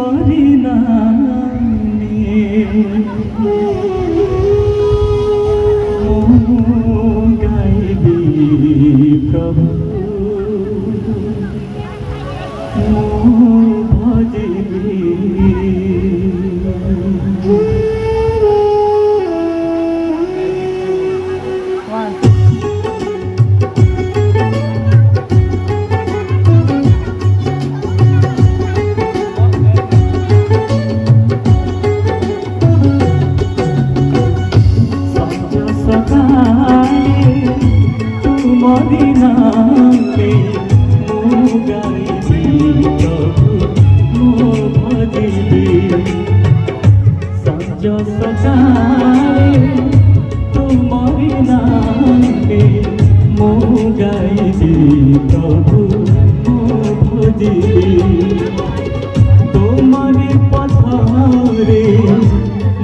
तुमरी नामे गाइबी प्रभु भजिबी तुमरी नामे गाइबी प्रभु भजिबी संज सकाळे तुमरी नामे गाइबी प्रभु भजिबी तुमरी पथरे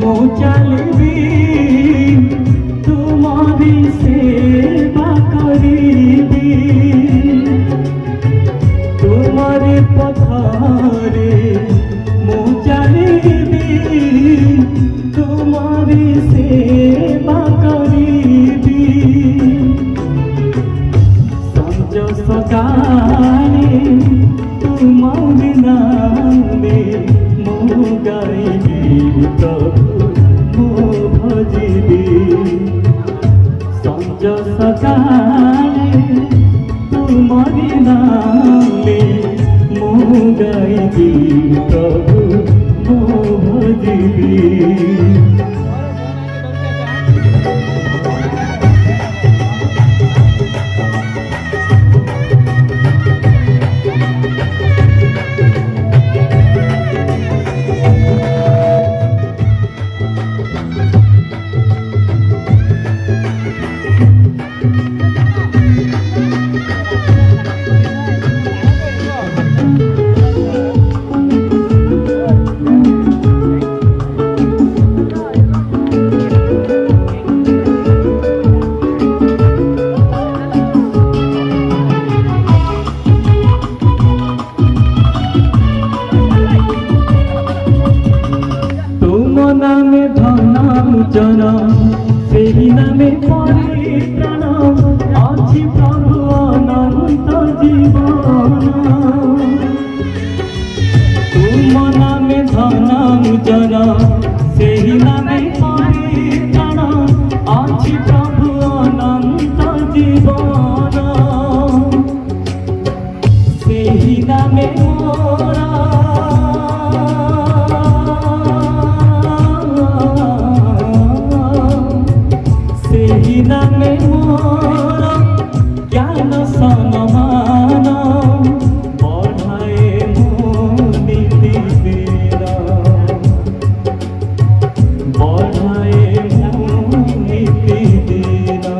मो चलिबी तुमरी सेवा करिबी तुमरी पथरे मो चलिबी तुमरी सेवा करिबी संज सकाळे तुमरी नामे गाइबी प्रभु भजिबी संज सकाळे तुमरी नामे गाइबी प्रभु भजिबी नामे धनार्जन सेही नामे परित्राण अछि प्रभु अनंत जीवन तुम नामे धनार्जन सेही नामे परित्राण अछि प्रभु अनंत जीवन सेही नामे मोरा नामे मोर ज्ञान सम्मान बढ़ाए मो नीति बेरा बढ़ाए मो नीति बेरा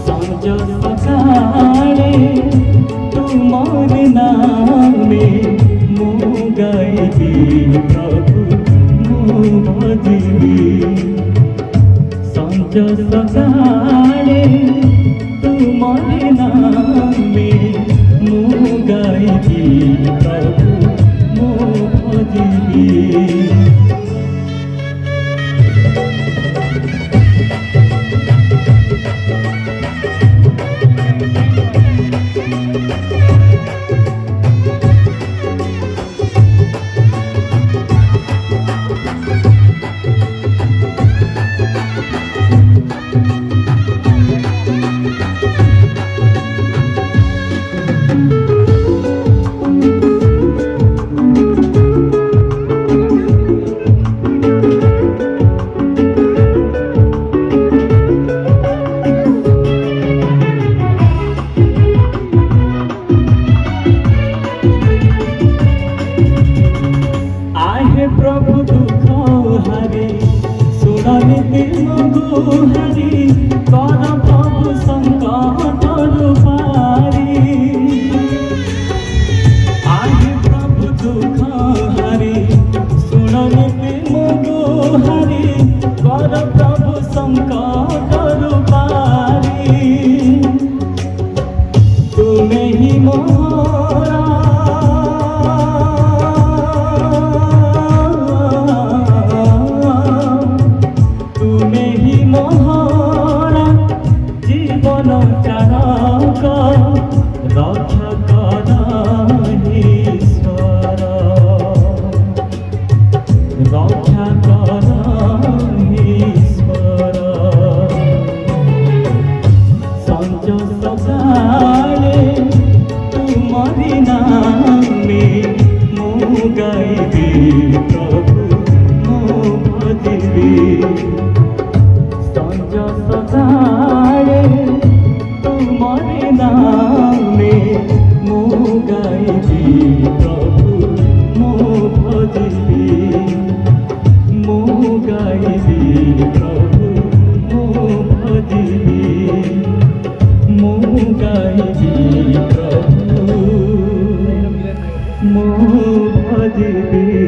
संज सकाळे तुमरी नामे गाइबी प्रभु भजिबी संज सकाळे तुमरी नामे गाइबी प्रभु भजिबी हरि कर प्रभु संकट रूपारी आहि प्रभु दुख हरि सुननि मगु हरि कर प्रभु संकट रूपारी तुम्हें ही मोरा रक्षा कर ईश्वर रक्षा कर ईश्वर संज सकाळे तुमरी नामे मु गाइबी प्रभु मु भजिबी संज सकाळे तुमरी नामे मु गाइबी प्रभु मु भजिबी मु गाइबी प्रभु मु भजिबी मु गाइबी प्रभु मु भजिबी।